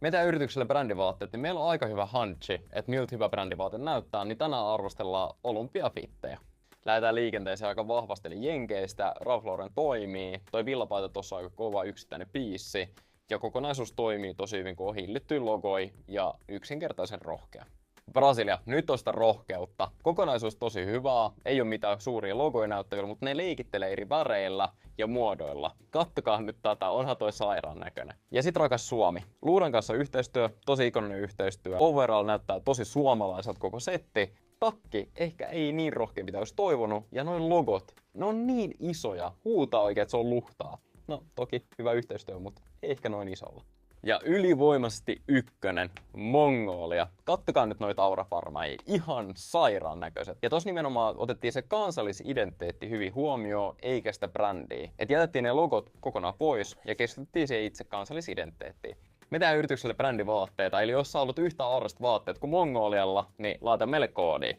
Me tehdään yritykselle brändivaatteet, niin meillä on aika hyvä hunchi, että miltä hyvä brändivaate näyttää, niin tänään arvostellaan olympiafittejä. Lähdetään liikenteeseen aika vahvasti, eli Jenkeistä, Ralph Lauren toimii, toi villapaita tossa on aika kova yksittäinen piissi, ja kokonaisuus toimii tosi hyvin, kun on hillitty logoi ja yksinkertaisen rohkea. Brasilia, nyt on sitä rohkeutta. Kokonaisuus tosi hyvää, ei ole mitään suuria logoja näyttävillä, mutta ne leikittelee eri väreillä ja muodoilla. Kattokaa nyt tätä, onhan toi sairaan näköinen. Ja sit rakas Suomi. Luudan kanssa yhteistyö, tosi ikoninen yhteistyö. Overall näyttää tosi suomalaiselta koko setti. Takki ehkä ei niin rohkea mitä olisi toivonut. Ja noin logot, ne on niin isoja, huutaa oikein, että se on luhtaa. No toki hyvä yhteistyö, mutta ehkä noin isolla. Ja ylivoimaisesti ykkönen, Mongolia. Kattokaa nyt noita aurafarmaajia, ihan sairaan näköiset. Ja tossa nimenomaan otettiin se kansallisidentiteetti hyvin huomioon, eikä sitä brändiä. Et jätettiin ne logot kokonaan pois ja keskityttiin siihen itse kansallisidentiteettiin. Me tehdään yritykselle brändivaatteita, eli jos sä haluat yhtä aurasta vaatteet kuin Mongolialla, niin laita meille koodi.